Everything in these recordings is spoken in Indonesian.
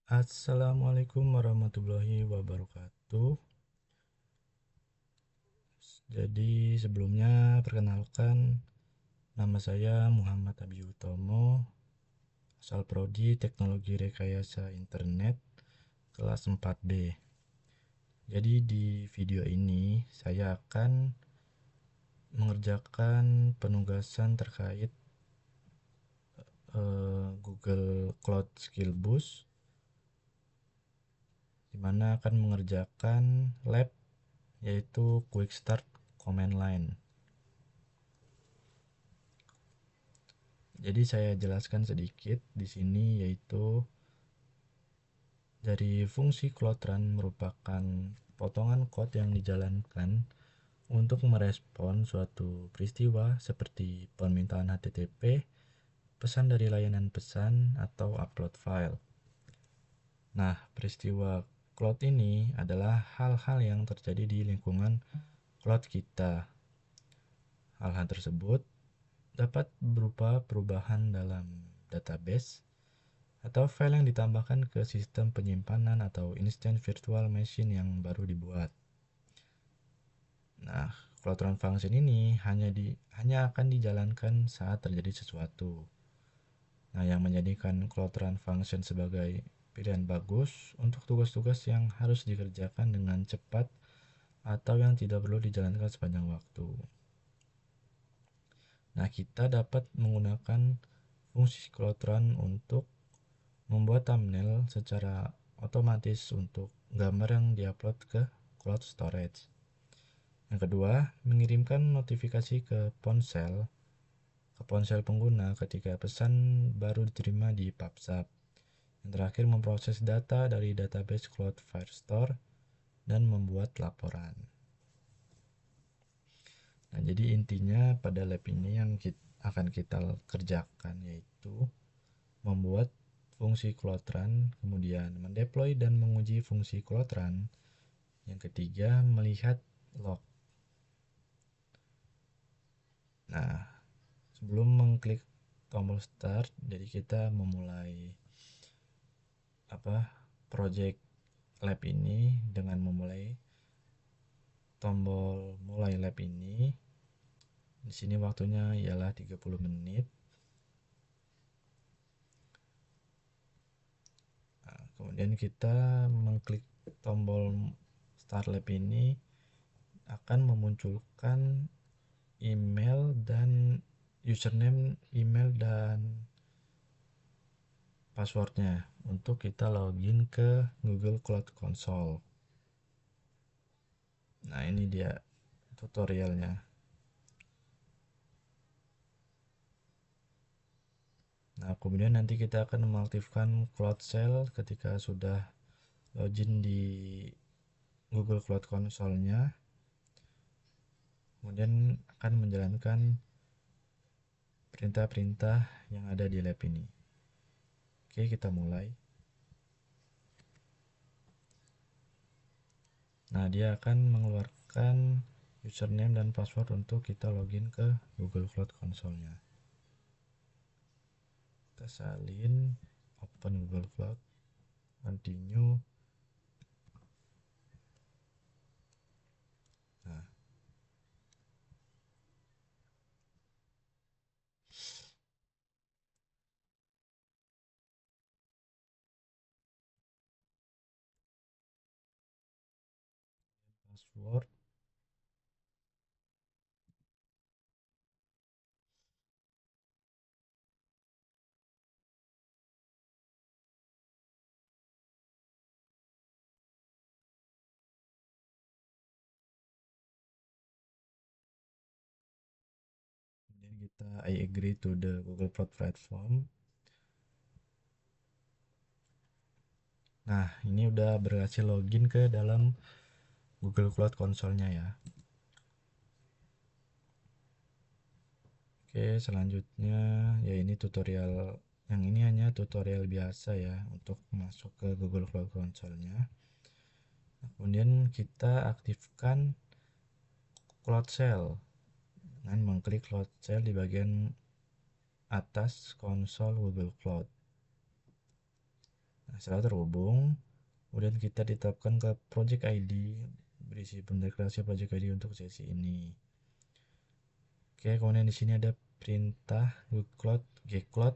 Assalamualaikum warahmatullahi wabarakatuh. Jadi sebelumnya perkenalkan, nama saya Muhammad Abi Utomo, asal prodi Teknologi Rekayasa Internet kelas 4B. Jadi di video ini saya akan mengerjakan penugasan terkait Google Cloud Skill Boost, di mana akan mengerjakan lab yaitu Quick Start Command Line. Jadi saya jelaskan sedikit di sini, yaitu dari fungsi Cloud Run merupakan potongan kode yang dijalankan untuk merespon suatu peristiwa seperti permintaan HTTP, pesan dari layanan pesan, atau upload file. Nah, peristiwa cloud ini adalah hal-hal yang terjadi di lingkungan cloud kita. Hal-hal tersebut dapat berupa perubahan dalam database atau file yang ditambahkan ke sistem penyimpanan atau instant virtual machine yang baru dibuat. Nah, Cloud Run function ini hanya akan dijalankan saat terjadi sesuatu. Nah, yang menjadikan Cloud Run function sebagai pilihan bagus untuk tugas-tugas yang harus dikerjakan dengan cepat atau yang tidak perlu dijalankan sepanjang waktu. Nah, kita dapat menggunakan fungsi Cloud Run untuk membuat thumbnail secara otomatis untuk gambar yang diupload ke cloud storage. Yang kedua, mengirimkan notifikasi ke ponsel pengguna ketika pesan baru diterima di PubSub. Yang terakhir, memproses data dari database Cloud Firestore dan membuat laporan. Nah, jadi intinya pada lab ini yang akan kita kerjakan yaitu membuat fungsi Cloud Run, kemudian mendeploy dan menguji fungsi Cloud Run. Yang ketiga, melihat log. Nah, sebelum mengklik tombol start, jadi kita memulai project lab ini dengan memulai tombol mulai lab ini. Di sini waktunya ialah 30 menit. Nah, kemudian kita mengklik tombol start lab ini akan memunculkan email dan username, email dan passwordnya untuk kita login ke Google Cloud Console. Nah, ini dia tutorialnya. Nah, kemudian nanti kita akan mengaktifkan Cloud Shell ketika sudah login di Google Cloud Console-nya. Kemudian akan menjalankan perintah-perintah yang ada di lab ini. Oke, kita mulai. Nah, dia akan mengeluarkan username dan password untuk kita login ke Google Cloud Console-nya. Kita salin, open Google Cloud, continue. Nah, password. Kemudian kita I agree to the Google Cloud Platform. Nah, ini udah berhasil login ke dalam Google Cloud Console-nya ya. Oke, selanjutnya ya ini tutorial. Yang ini hanya tutorial biasa ya untuk masuk ke Google Cloud Console-nya. Nah, kemudian kita aktifkan Cloud Shell dengan mengklik Cloud Shell di bagian atas konsol Google Cloud. Nah, setelah terhubung, kemudian kita tetapkan ke project ID, berisi pendeklarasi project ID untuk sesi ini. Oke, kemudian di sini ada perintah gcloud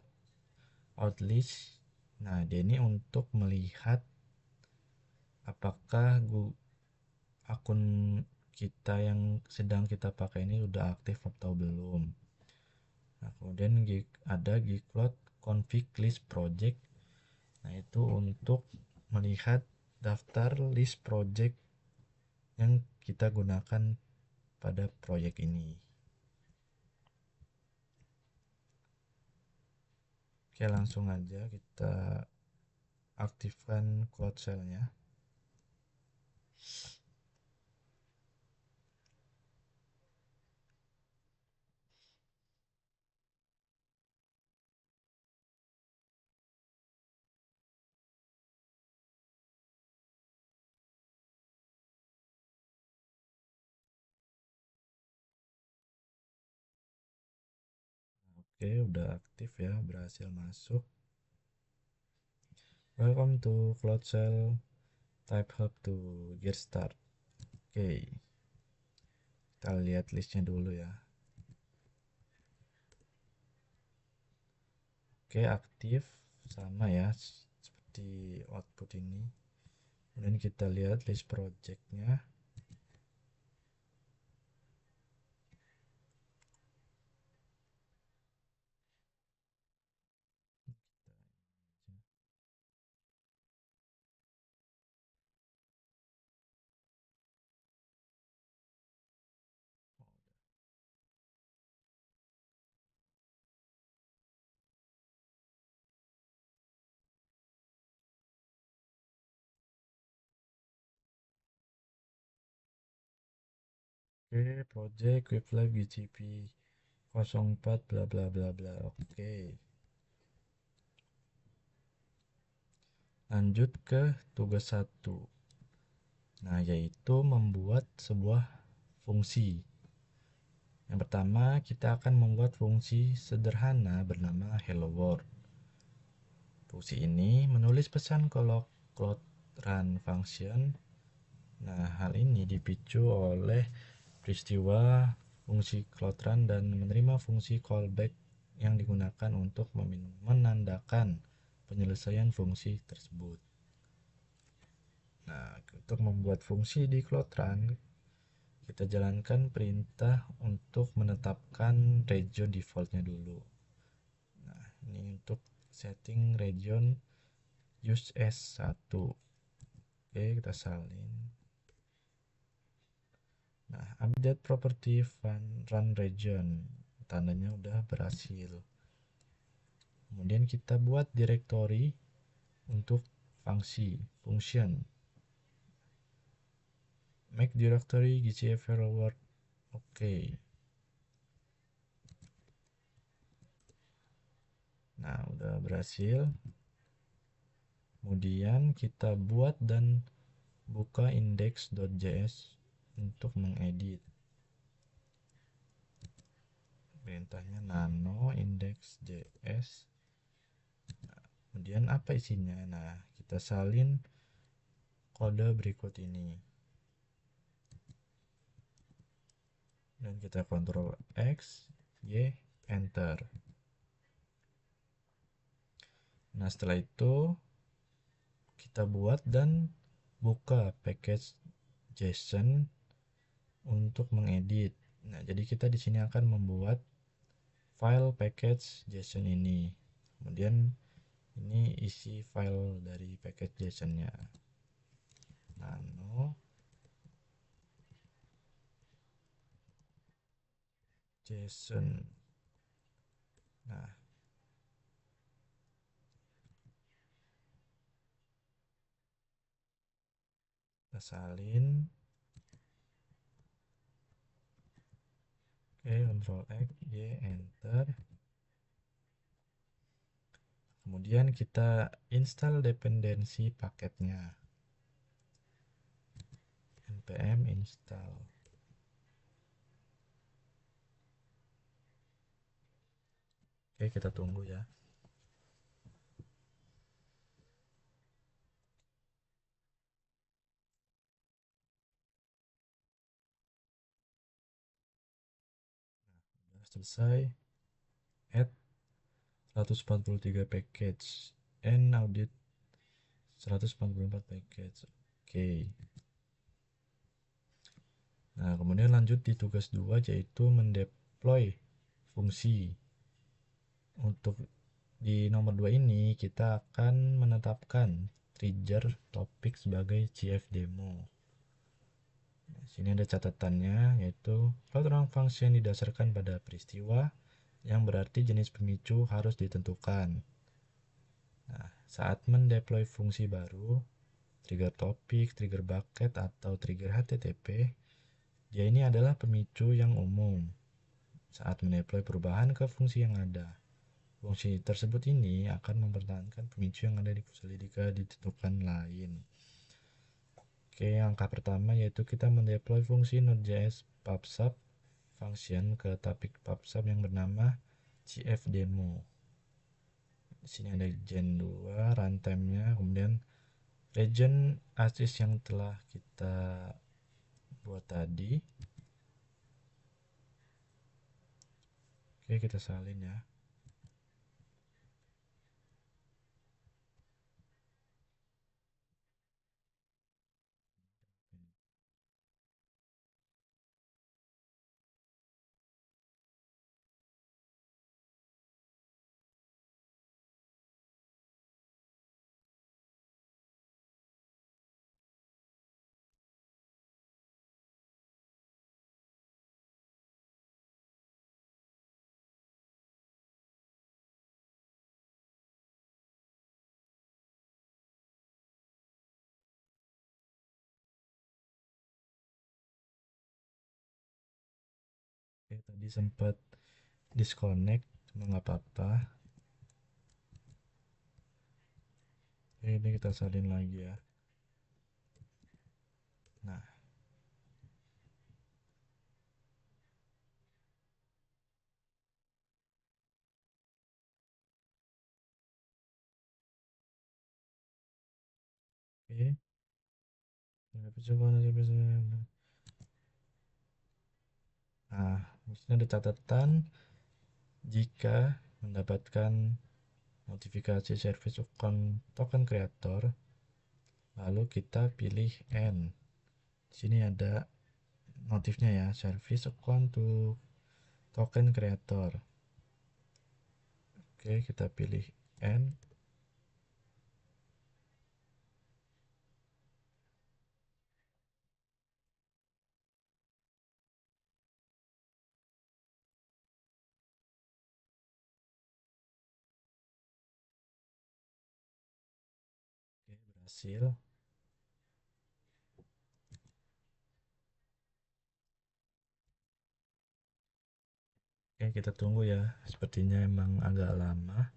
outlist. Nah, dia ini untuk melihat apakah akun kita yang sedang kita pakai ini udah aktif atau belum. Nah, kemudian ada gcloud config list project. Nah, itu untuk melihat daftar list project yang kita gunakan pada proyek ini. Oke, langsung aja kita aktifkan Cloud Shell-nya. Oke, udah aktif ya, berhasil masuk. Welcome to Cloud Shell. Type hub to get start. Oke, kita lihat listnya dulu ya. Oke, aktif sama ya seperti output ini. Kemudian kita lihat list projectnya. Oke, project with live GCP 04 bla bla bla bla. Oke. Lanjut ke tugas 1. Nah, yaitu membuat sebuah fungsi. Yang pertama, kita akan membuat fungsi sederhana bernama hello world. Fungsi ini menulis pesan kalau cloud run function. Nah, hal ini dipicu oleh peristiwa fungsi cloud run dan menerima fungsi callback yang digunakan untuk menandakan penyelesaian fungsi tersebut. Nah, untuk membuat fungsi di cloud run, kita jalankan perintah untuk menetapkan region defaultnya dulu. Nah, ini untuk setting region use as 1. Oke, kita salin. Nah, update property run region, tandanya udah berhasil. Kemudian kita buat directory untuk function. Make directory gcf hello world. Oke. Nah, udah berhasil. Kemudian kita buat dan buka index.js untuk mengedit. Perintahnya nano index.js. Nah, kemudian apa isinya? Nah, kita salin kode berikut ini. Dan kita Ctrl X, Y, Enter. Nah, setelah itu kita buat dan buka package JSON untuk mengedit. Nah, jadi kita di sini akan membuat file package JSON ini. Kemudian ini isi file dari package JSON-nya. Nano JSON. Nah, kita salin. Oke, Ctrl X, Y, Enter. Kemudian kita install dependensi paketnya. npm install. Oke, kita tunggu ya. selesai, add 143 package and audit 144 package. Oke. Nah, kemudian lanjut di tugas 2 yaitu mendeploy fungsi. Untuk di nomor 2 ini kita akan menetapkan trigger topik sebagai CF demo. Di sini ada catatannya yaitu float run function didasarkan pada peristiwa yang berarti jenis pemicu harus ditentukan. Nah, saat mendeploy fungsi baru, trigger topik, trigger bucket, atau trigger HTTP, dia ini adalah pemicu yang umum saat mendeploy perubahan ke fungsi yang ada. Fungsi tersebut ini akan mempertahankan pemicu yang ada di Pusalidika ditentukan lain. Oke, langkah pertama yaitu kita mendeploy fungsi Node.js PubSub function ke topik PubSub yang bernama cfdemo. Di sini ada gen 2 runtime-nya, kemudian region ASIS yang telah kita buat tadi. Oke, kita salin ya. Oke, tadi sempat disconnect, cuma nggak apa-apa. Oke, ini kita salin lagi ya. Nah, oke. Nah, di sini ada catatan jika mendapatkan notifikasi service account token creator, lalu kita pilih N. Di sini ada notifnya ya, service account to token creator. Oke, kita pilih N. Oke, berhasil. Oke, kita tunggu ya. Sepertinya emang agak lama.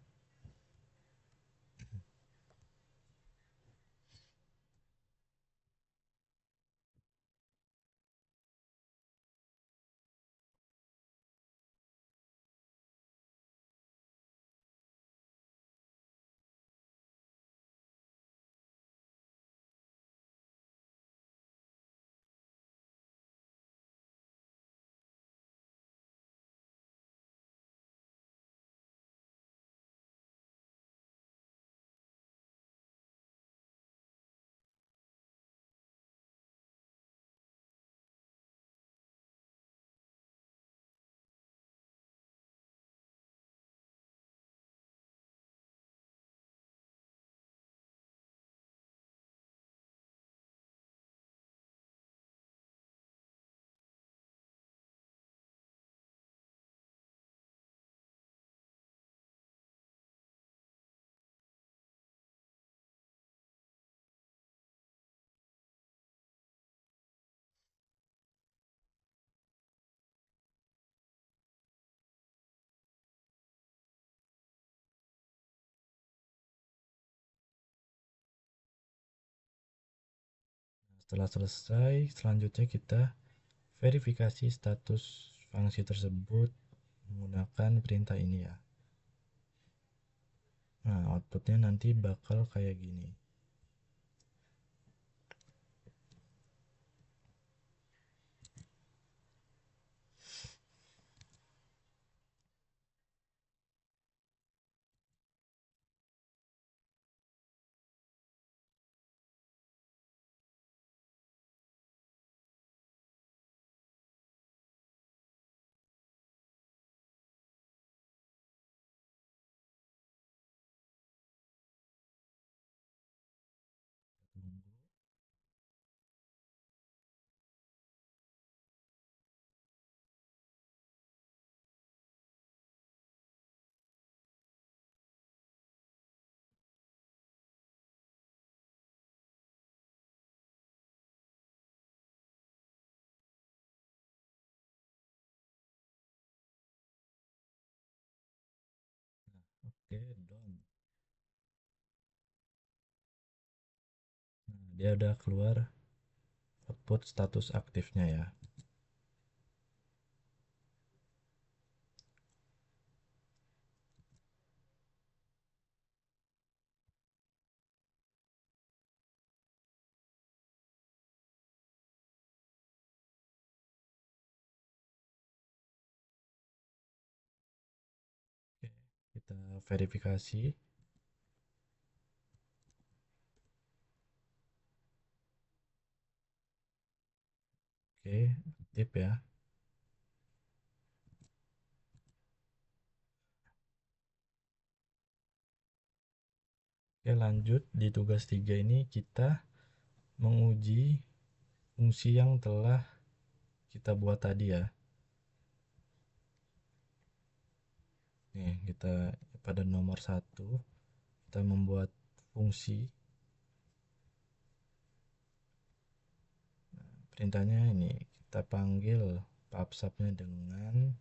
Setelah selesai, selanjutnya kita verifikasi status fungsi tersebut menggunakan perintah ini ya. Nah, outputnya nanti bakal kayak gini. Oke, done. Nah, dia udah keluar output status aktifnya ya. Oke, kita verifikasi. Oke, aktif ya. Oke, lanjut di tugas 3 ini kita menguji fungsi yang telah kita buat tadi ya. Nih, kita pada nomor satu kita membuat fungsi. Perintahnya ini kita panggil pubsubnya dengan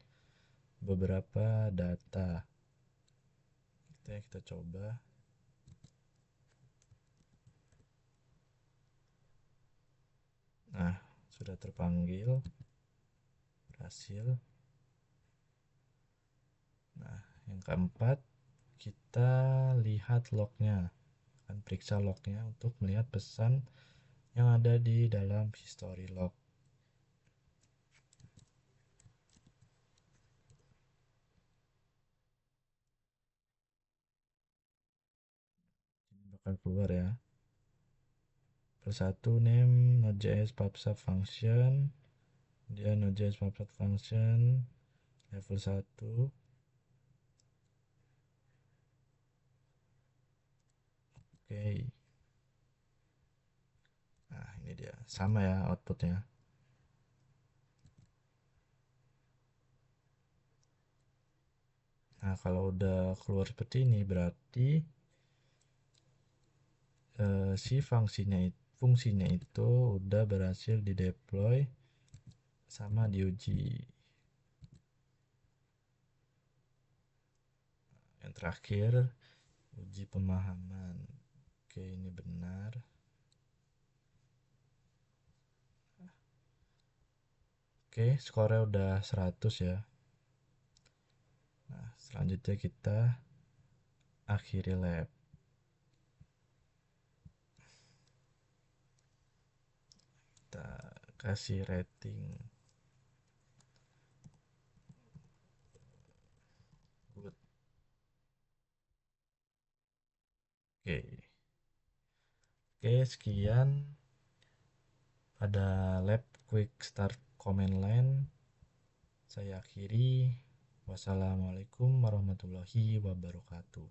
beberapa data. Kita coba. Nah, sudah terpanggil, berhasil. Nah, yang keempat, kita lihat lognya. Akan periksa lognya untuk melihat pesan yang ada di dalam history log. Ini bakal keluar ya. Persatu name Node.js pubsub function. Dia Node.js pubsub function level 1. Oke. Nah, ini dia. Sama ya outputnya. Nah, kalau udah keluar seperti ini berarti si fungsinya itu udah berhasil di deploy sama diuji. Yang terakhir, uji pemahaman. Oke, ini benar. Oke, skornya udah 100 ya. Nah, selanjutnya kita akhiri lab. Kita kasih rating good. Oke. Oke, sekian pada lab quick start command line. Saya akhiri. Wassalamualaikum warahmatullahi wabarakatuh.